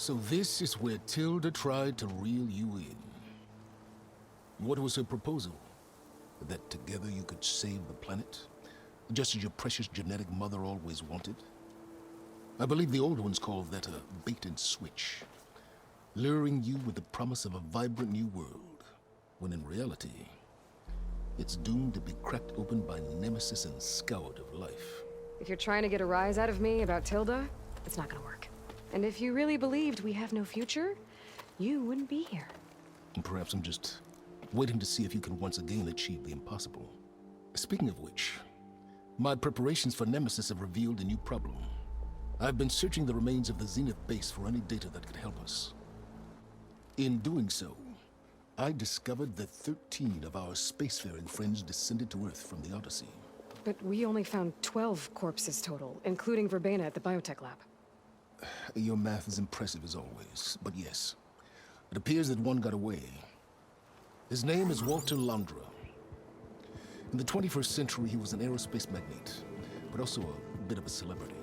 So this is where Tilda tried to reel you in. What was her proposal? That together you could save the planet? Just as your precious genetic mother always wanted? I believe the old ones called that a bait and switch. Luring you with the promise of a vibrant new world, when in reality, it's doomed to be cracked open by nemesis and scoured of life. If you're trying to get a rise out of me about Tilda, it's not gonna work. And if you really believed we have no future, you wouldn't be here. And perhaps I'm just waiting to see if you can once again achieve the impossible. Speaking of which, my preparations for Nemesis have revealed a new problem. I've been searching the remains of the Zenith base for any data that could help us. In doing so, I discovered that 13 of our spacefaring friends descended to Earth from the Odyssey. But we only found 12 corpses total, including Verbena at the biotech lab. Your math is impressive as always, but yes. It appears that one got away. His name is Walter Londra. In the 21st century, he was an aerospace magnate, but also a bit of a celebrity.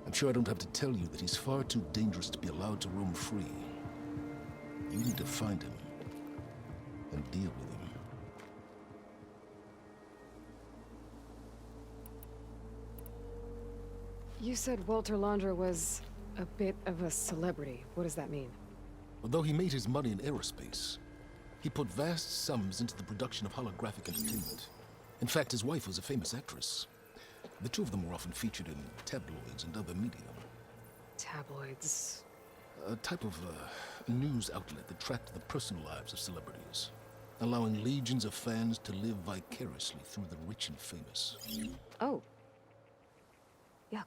I'm sure I don't have to tell you that he's far too dangerous to be allowed to roam free. You need to find him and deal with him. You said Walter Londra was a bit of a celebrity. What does that mean? Although he made his money in aerospace, he put vast sums into the production of holographic entertainment. In fact, his wife was a famous actress. The two of them were often featured in tabloids and other media. Tabloids? A type of news outlet that tracked the personal lives of celebrities, allowing legions of fans to live vicariously through the rich and famous. Oh. Yuck.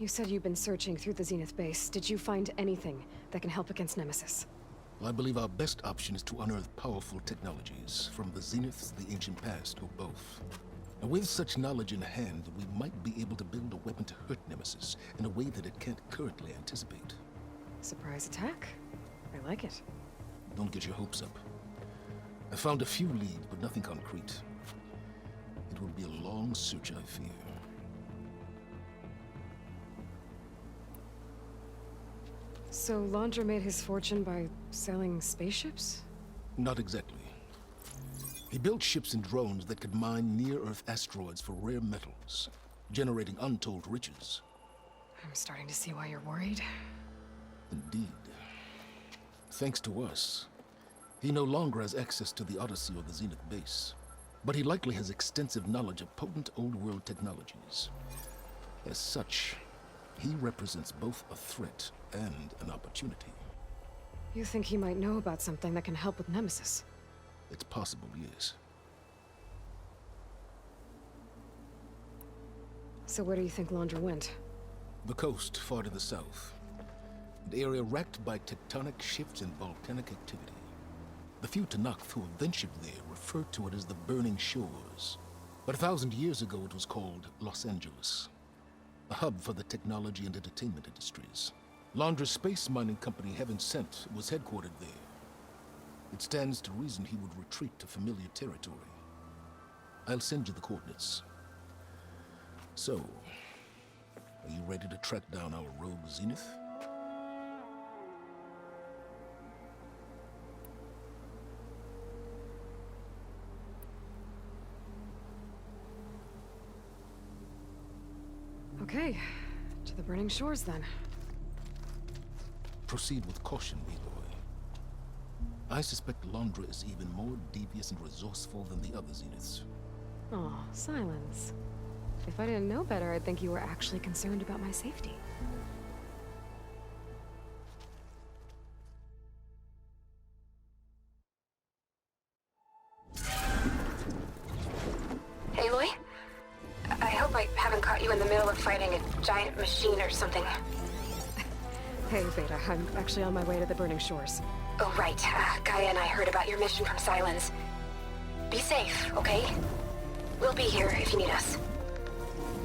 You said you've been searching through the Zenith base. Did you find anything that can help against Nemesis? Well, I believe our best option is to unearth powerful technologies from the Zeniths, the ancient past, or both. And with such knowledge in hand, we might be able to build a weapon to hurt Nemesis in a way that it can't currently anticipate. Surprise attack? I like it. Don't get your hopes up. I found a few leads, but nothing concrete. It will be a long search, I fear. So Londra made his fortune by selling spaceships? Not exactly. He built ships and drones that could mine near-Earth asteroids for rare metals, generating untold riches. I'm starting to see why you're worried. Indeed. Thanks to us, he no longer has access to the Odyssey or the Zenith base, but he likely has extensive knowledge of potent old-world technologies. As such, he represents both a threat and an opportunity. You think he might know about something that can help with Nemesis? It's possible, yes. So where do you think Londra went? The coast, far to the south. An area racked by tectonic shifts and volcanic activity. The few Tenakth who have ventured there refer to it as the Burning Shores. But 1,000 years ago it was called Los Angeles, a hub for the technology and entertainment industries. Londra's space mining company, Heaven Sent, was headquartered there. It stands to reason he would retreat to familiar territory. I'll send you the coordinates. So, are you ready to track down our rogue Zenith? Okay, to the Burning Shores then. Proceed with caution, Aloy. I suspect Londra is even more devious and resourceful than the other Zeniths. Aw, Sylens. If I didn't know better, I'd think you were actually concerned about my safety. Aloy? I hope I haven't caught you in the middle of fighting a giant machine or something. Hey, Beta, I'm actually on my way to the Burning Shores. Oh, right. Gaia and I heard about your mission from Sylens. Be safe, okay? We'll be here if you need us.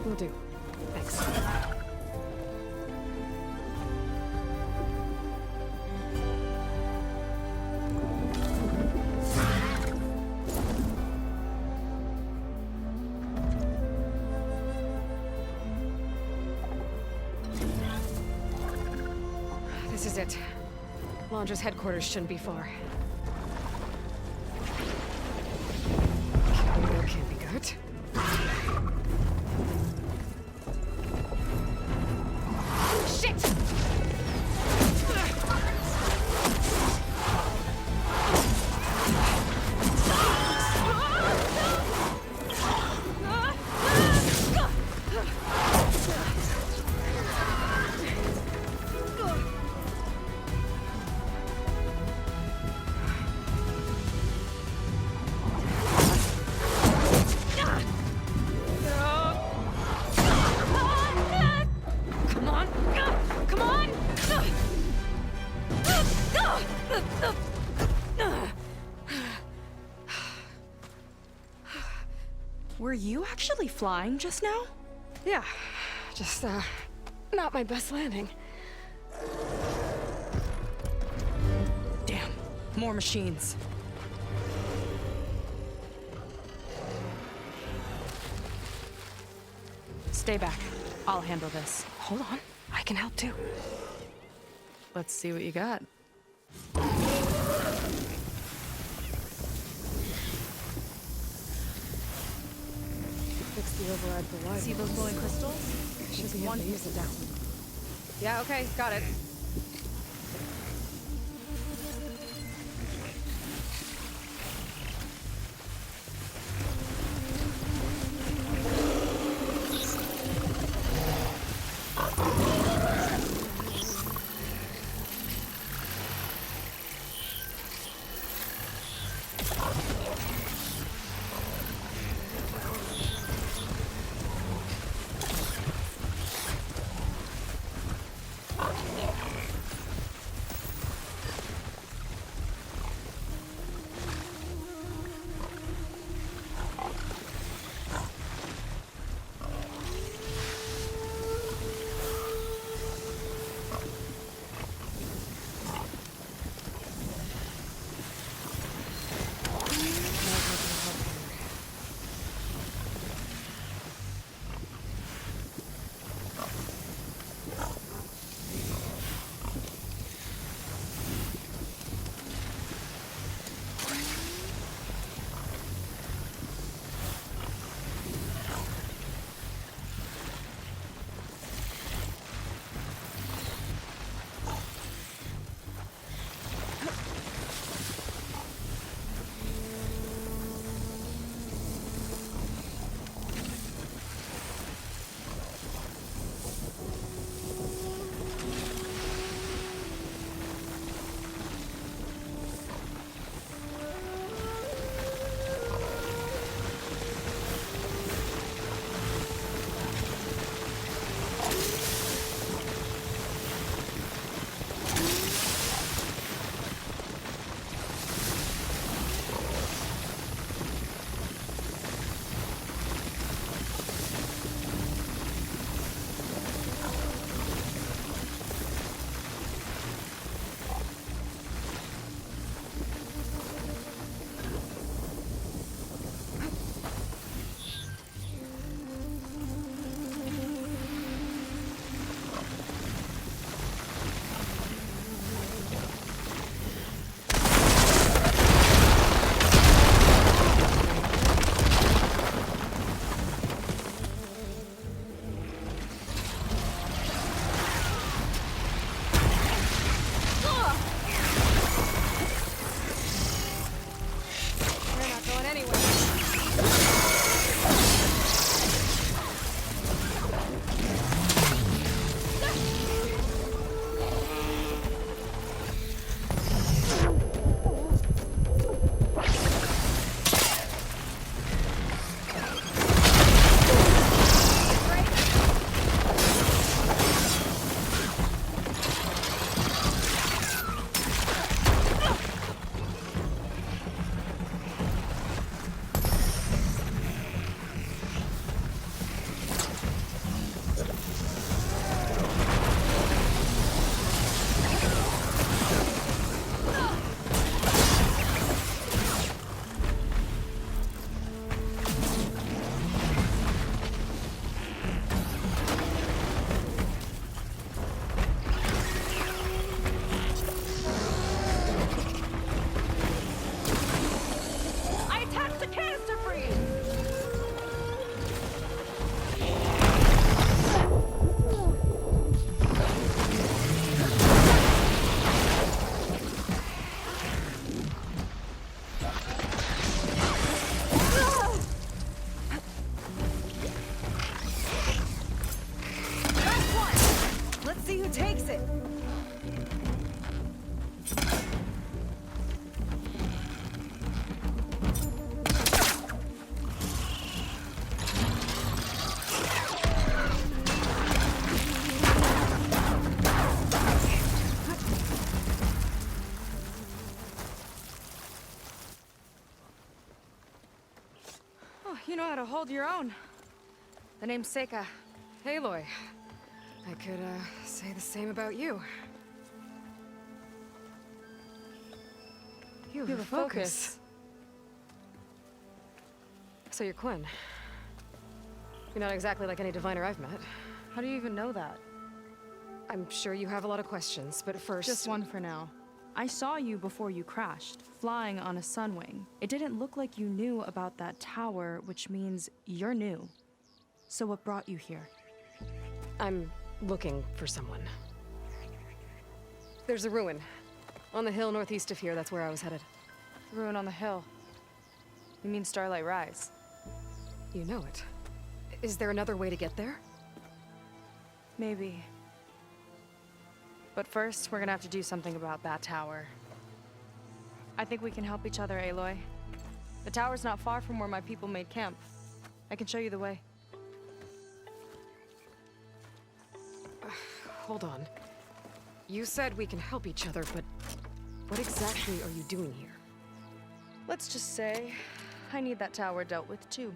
Will do. Thanks. it. Launder's headquarters shouldn't be far. Okay, that can't be good. Shit! Were you actually flying just now? Yeah, just, not my best landing. Damn, more machines. Stay back. I'll handle this. Hold on, I can help too. Let's see what you got. Fix the override for live. See those glowing crystals? Should be able to use it down. Yeah, okay, got it. You know how to hold your own. The name's Seyka. Aloy. I could, say the same about you. You have a focus. So you're Quen. You're not exactly like any diviner I've met. How do you even know that? I'm sure you have a lot of questions, but first... Just one for now. I saw you before you crashed, flying on a sunwing. It didn't look like you knew about that tower, which means you're new. So what brought you here? I'm looking for someone. There's a ruin. On the hill northeast of here, that's where I was headed. Ruin on the hill. You mean Starlight Rise? You know it. Is there another way to get there? Maybe. But first, we're gonna have to do something about that tower. I think we can help each other, Aloy. The tower's not far from where my people made camp. I can show you the way. Hold on. You said we can help each other, but what exactly are you doing here? Let's just say, I need that tower dealt with too.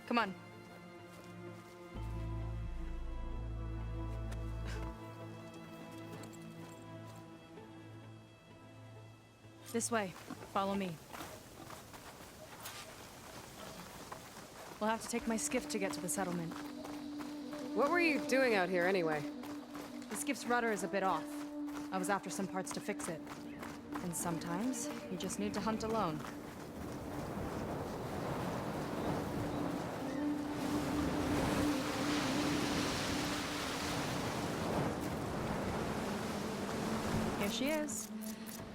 Come on. This way. Follow me. We'll have to take my skiff to get to the settlement. What were you doing out here anyway? The skiff's rudder is a bit off. I was after some parts to fix it. And sometimes, you just need to hunt alone. Here she is.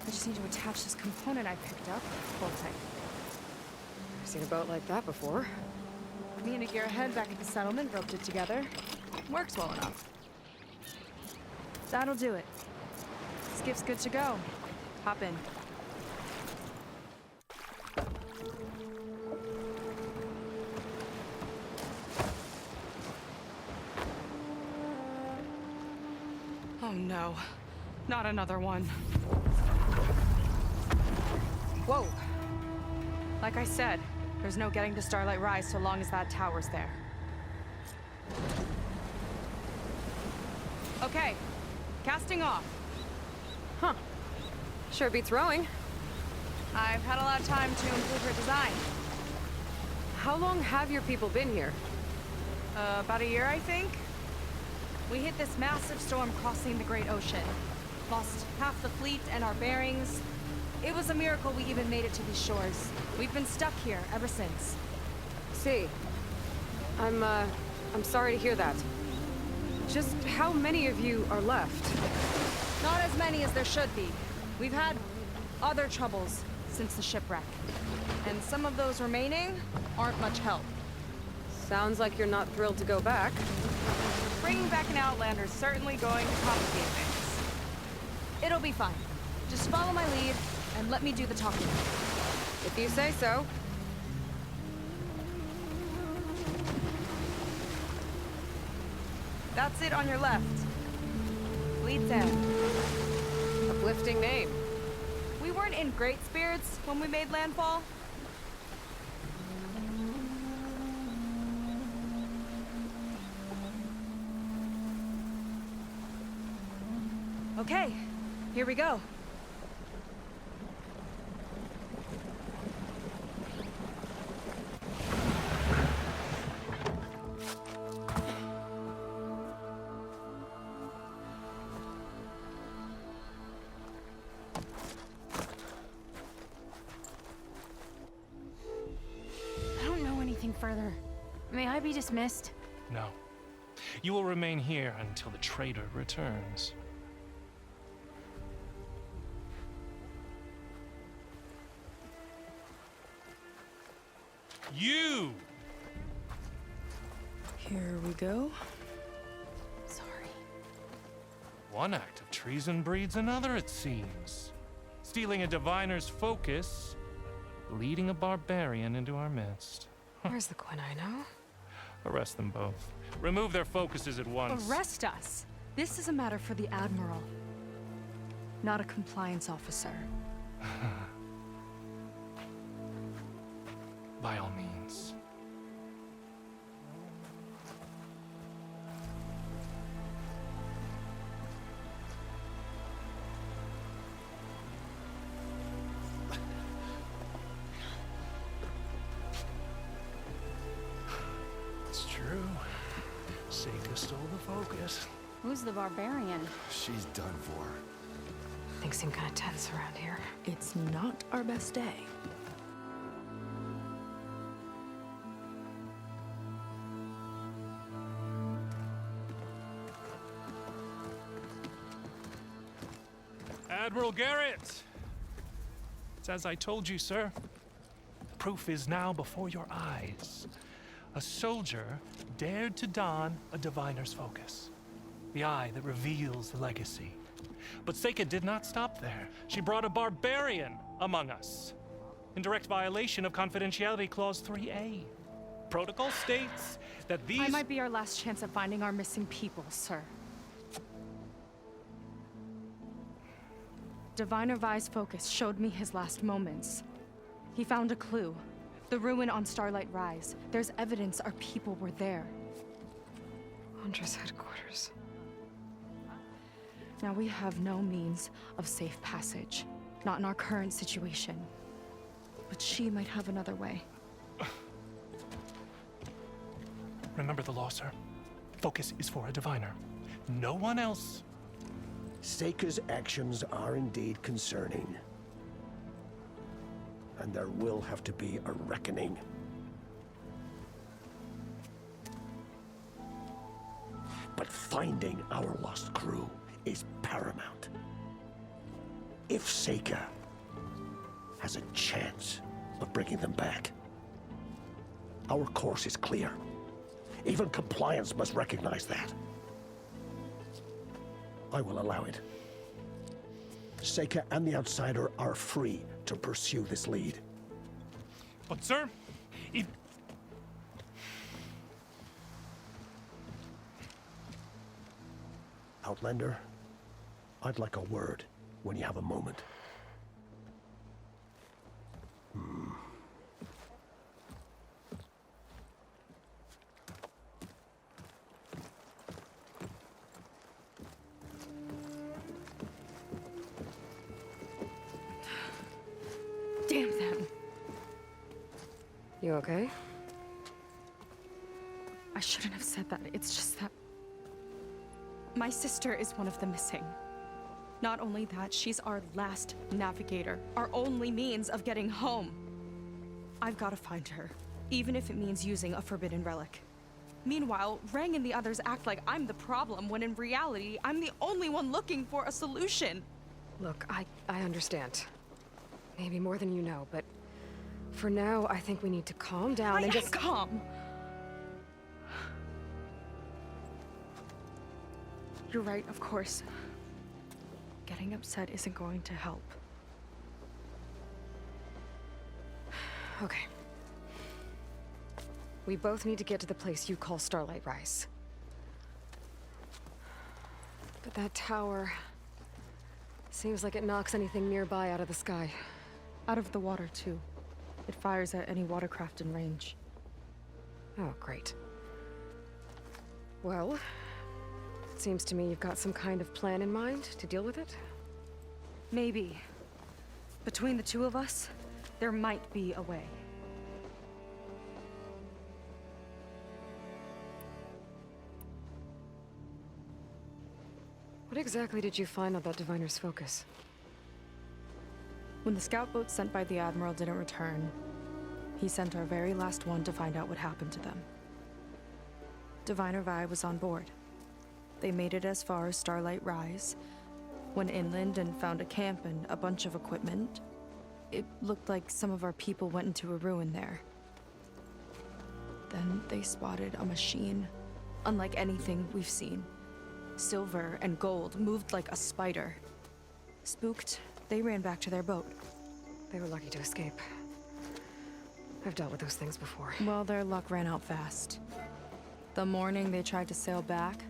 I just need to attach this component I picked up. Hold tight. I've seen a boat like that before. Me and a gearhead back at the settlement roped it together. Works well enough. That'll do it. Skiff's good to go. Hop in. Oh no. Not another one. Whoa. Like I said, there's no getting to Starlight Rise so long as that tower's there. Okay, casting off. Huh. Sure beats rowing. I've had a lot of time to improve her design. How long have your people been here? About a year, I think. We hit this massive storm crossing the Great Ocean. Lost half the fleet and our bearings. It was a miracle we even made it to these shores. We've been stuck here ever since. See, I'm sorry to hear that. Just how many of you are left? Not as many as there should be. We've had other troubles since the shipwreck. And some of those remaining aren't much help. Sounds like you're not thrilled to go back. Bringing back an Outlander's certainly going to complicate things. It'll be fine. Just follow my lead and let me do the talking. If you say so. That's it on your left. Lead's end. Uplifting name. We weren't in great spirits when we made landfall. Okay, here we go. I don't know anything further. May I be dismissed? No. You will remain here until the traitor returns. You! Here we go. Sorry. One act of treason breeds another, it seems. Stealing a diviner's focus, leading a barbarian into our midst. Where's the Quen I know? Arrest them both. Remove their focuses at once. Arrest us. This is a matter for the Admiral, not a compliance officer. by all means. It's true. Seyka stole the focus. Who's the barbarian? She's done for. Things seem kind of tense around here. It's not our best day. Admiral Garrett! It's as I told you, sir. Proof is now before your eyes. A soldier dared to don a diviner's focus. The eye that reveals the legacy. But Seyka did not stop there. She brought a barbarian among us. In direct violation of Confidentiality Clause 3A. Protocol states that these— I might be our last chance at finding our missing people, sir. Diviner Vi's focus showed me his last moments. He found a clue. The ruin on Starlight Rise. There's evidence our people were there. Hunter's headquarters. Now we have no means of safe passage. Not in our current situation. But she might have another way. Remember the law, sir. Focus is for a diviner. No one else. Seyka's actions are indeed concerning. And there will have to be a reckoning. But finding our lost crew is paramount. If Seyka has a chance of bringing them back, our course is clear. Even compliance must recognize that. I will allow it. Seyka and the Outsider are free to pursue this lead. But, sir, if— Outlander, I'd like a word when you have a moment. Damn them. You okay? I shouldn't have said that. It's just that my sister is one of the missing. Not only that, she's our last navigator, our only means of getting home. I've got to find her, even if it means using a forbidden relic. Meanwhile, Rang and the others act like I'm the problem, when in reality, I'm the only one looking for a solution. Look, I understand. Maybe more than you know, but for now, I think we need to calm down and just— calm. You're right, of course. Getting upset isn't going to help. Okay. We both need to get to the place you call Starlight Rise. But that tower seems like it knocks anything nearby out of the sky. Out of the water, too. It fires at any watercraft in range. Oh, great. Well, it seems to me you've got some kind of plan in mind to deal with it. Maybe. Between the two of us, there might be a way. What exactly did you find on that diviner's focus? When the scout boat sent by the Admiral didn't return, he sent our very last one to find out what happened to them. Diviner Vi was on board. They made it as far as Starlight Rise, went inland and found a camp and a bunch of equipment. It looked like some of our people went into a ruin there. Then they spotted a machine, unlike anything we've seen. Silver and gold, moved like a spider. Spooked, they ran back to their boat. They were lucky to escape. I've dealt with those things before. Well, their luck ran out fast. The morning they tried to sail back,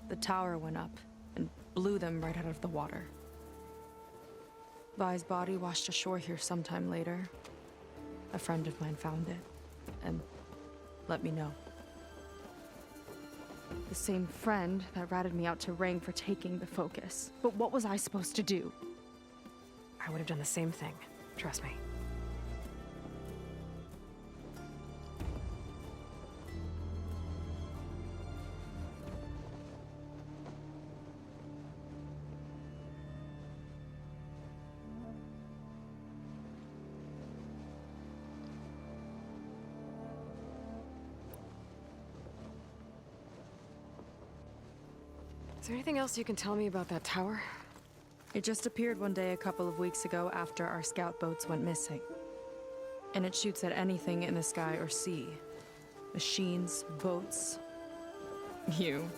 the tower went up and blew them right out of the water. Vi's body washed ashore here sometime later. A friend of mine found it. and let me know. The same friend that ratted me out to Rang for taking the focus. But what was I supposed to do? I would have done the same thing. Trust me. Is there anything else you can tell me about that tower? It just appeared one day a couple of weeks ago after our scout boats went missing. And it shoots at anything in the sky or sea. Machines, boats. You.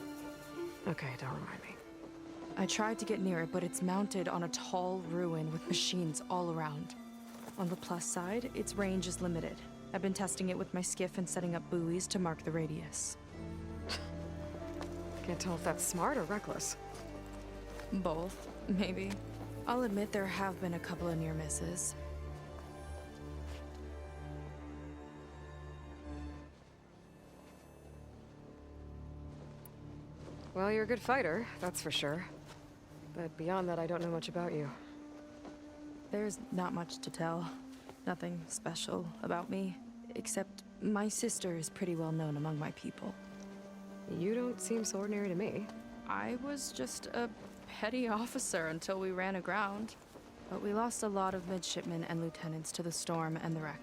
Okay, don't remind me. I tried to get near it, but it's mounted on a tall ruin with machines all around. On the plus side, its range is limited. I've been testing it with my skiff and setting up buoys to mark the radius. Can't tell if that's smart or reckless. Both, maybe. I'll admit there have been a couple of near misses. Well, you're a good fighter, that's for sure. But beyond that, I don't know much about you. There's not much to tell. Nothing special about me, except my sister is pretty well known among my people. You don't seem so ordinary to me. I was just a petty officer until we ran aground. But we lost a lot of midshipmen and lieutenants to the storm and the wreck.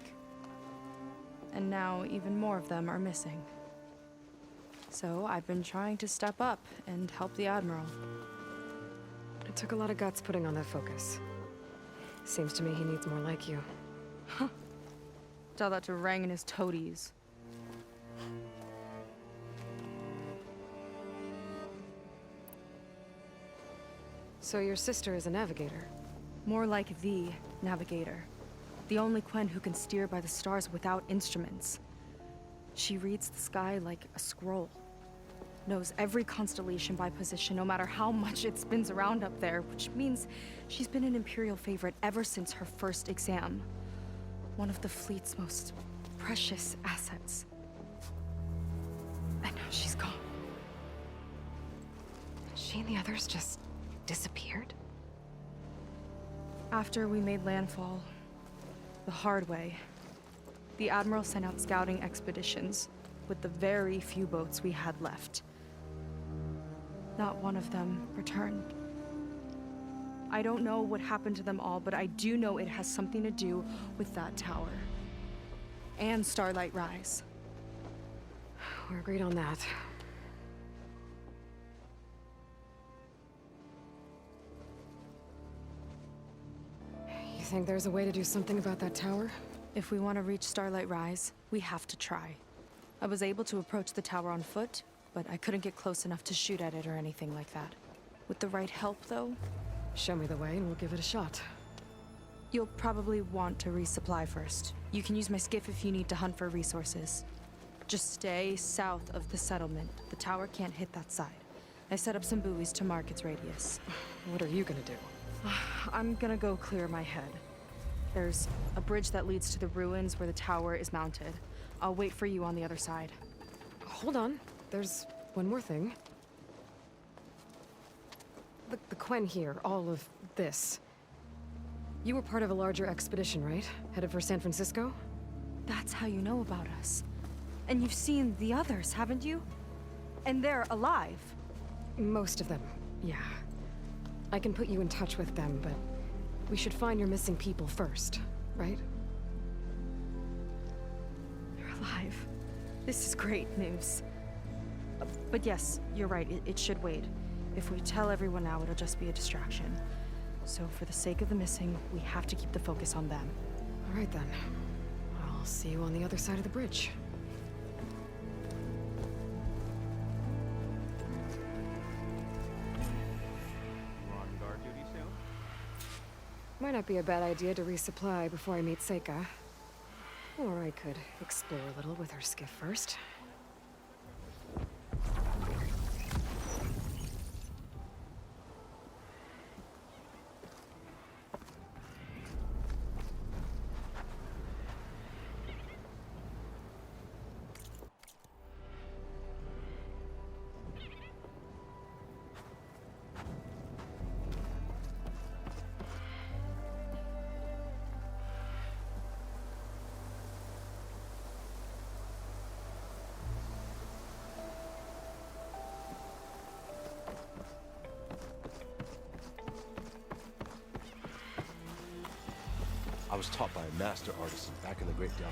And now even more of them are missing. So I've been trying to step up and help the Admiral. It took a lot of guts putting on that focus. Seems to me he needs more like you. Tell that to Rang and his toadies. So your sister is a navigator? More like the navigator. The only Quen who can steer by the stars without instruments. She reads the sky like a scroll. Knows every constellation by position, no matter how much it spins around up there, which means she's been an Imperial favorite ever since her first exam. One of the fleet's most precious assets. And now she's gone. She and the others just disappeared? After we made landfall, the hard way, the Admiral sent out scouting expeditions with the very few boats we had left. Not one of them returned. I don't know what happened to them all, but I do know it has something to do with that tower. And Starlight Rise. We're agreed on that. You think there's a way to do something about that tower? If we want to reach Starlight Rise, we have to try. I was able to approach the tower on foot, but I couldn't get close enough to shoot at it or anything like that. With the right help, though, Show me the way and we'll give it a shot. you'll probably want to resupply first. You can use my skiff if you need to hunt for resources. Just stay south of the settlement. The tower can't hit that side. I set up some buoys to mark its radius. What are you gonna do? I'm gonna go clear my head. There's a bridge that leads to the ruins where the tower is mounted. I'll wait for you on the other side. Hold on. There's one more thing. The Quen here, all of this. You were part of a larger expedition, right? Headed for San Francisco? That's how you know about us. And you've seen the others, haven't you? And they're alive. Most of them, yeah. I can put you in touch with them, but we should find your missing people first, right? They're alive. This is great news. But yes, you're right, it should wait. If we tell everyone now, it'll just be a distraction. So for the sake of the missing, we have to keep the focus on them. All right then. I'll see you on the other side of the bridge. On guard duty soon? Might not be a bad idea to resupply before I meet Seyka. Or I could explore a little with her skiff first. was taught by a master artisan back in the Great Delta.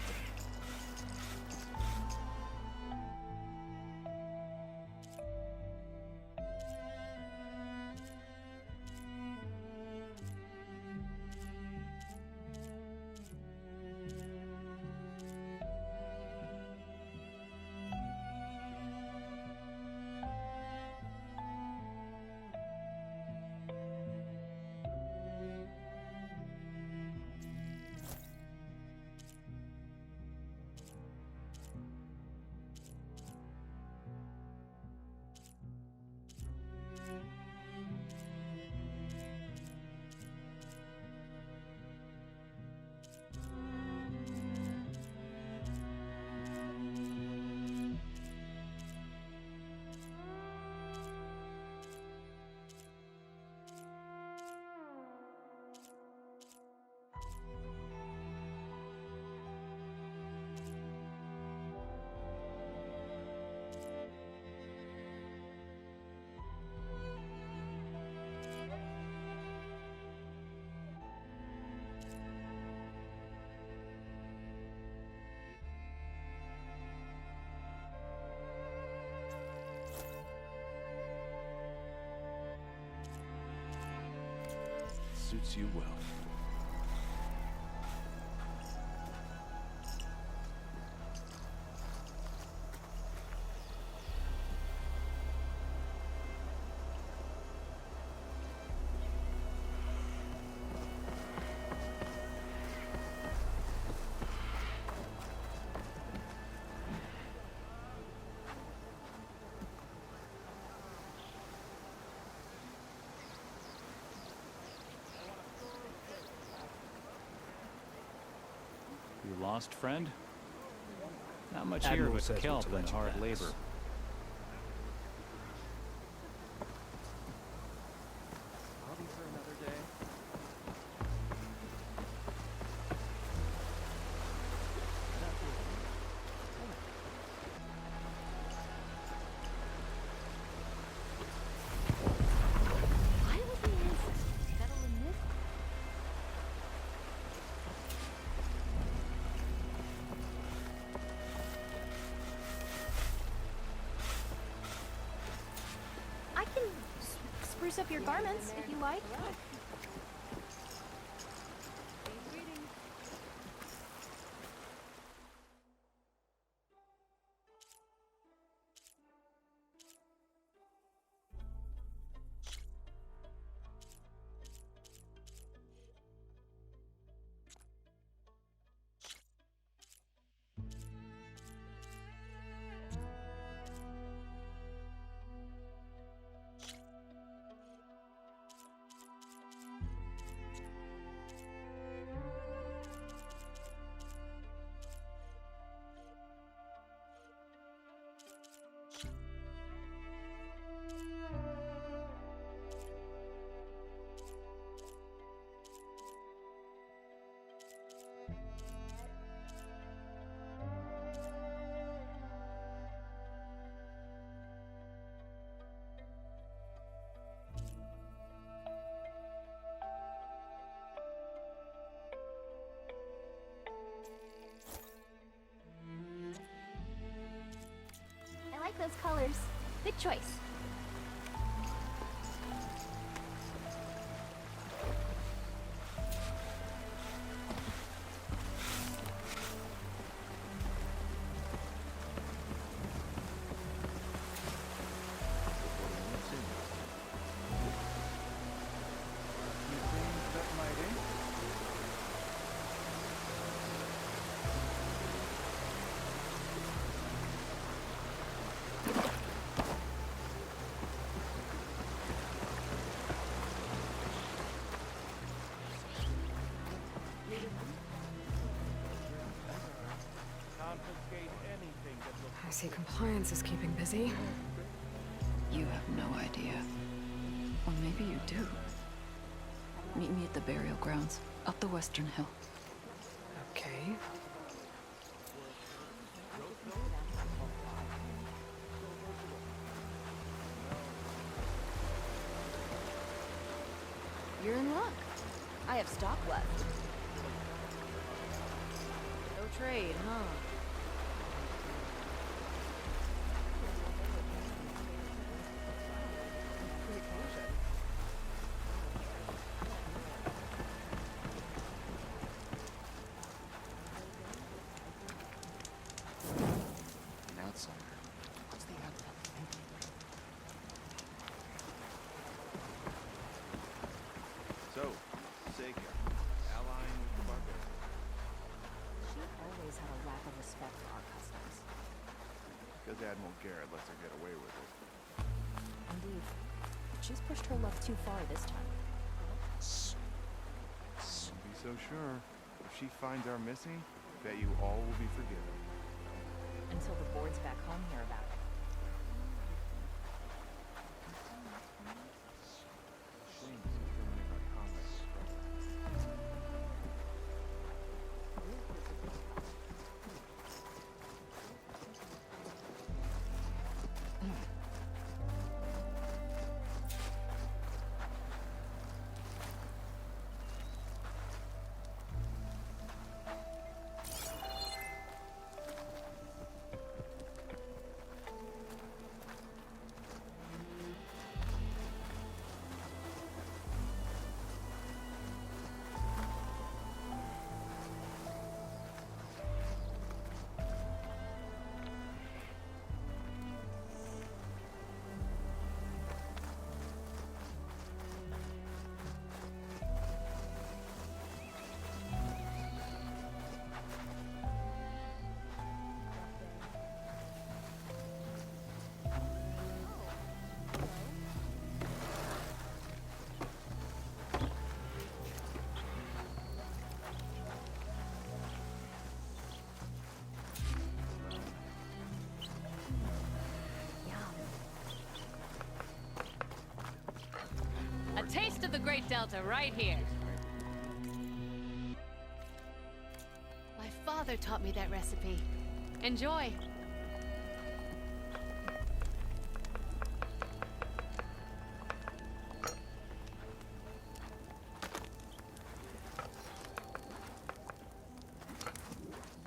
Suits you well. You lost, friend? Not much here Admiral but says we're kelp to let and you hard pass. labor. Hobby for another day. Why would we use Mettle in this? I can spruce up your garments if you like. I like those colors. Good choice. I see compliance is keeping busy. You have no idea. Or maybe you do. Meet me at the burial grounds, up the western hill. Okay. You're in luck. I have stock left. trade, huh? An outsider. What's the outfit thinking? So, Seyka, allying with the barbarians. She always had a lack of respect for our customs. Because Admiral Garrett lets her get away with it. Indeed. But she's pushed her luck too far this time. Don't be so sure. If she finds our missing, bet you all will be forgiven. Until the boards back home hear about it. Shame to terminate our comrades. A taste of the Great Delta right here. My father taught me that recipe. Enjoy.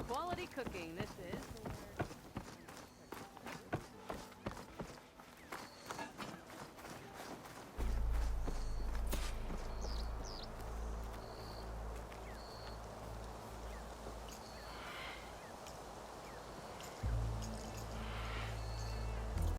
Quality cooking, this is.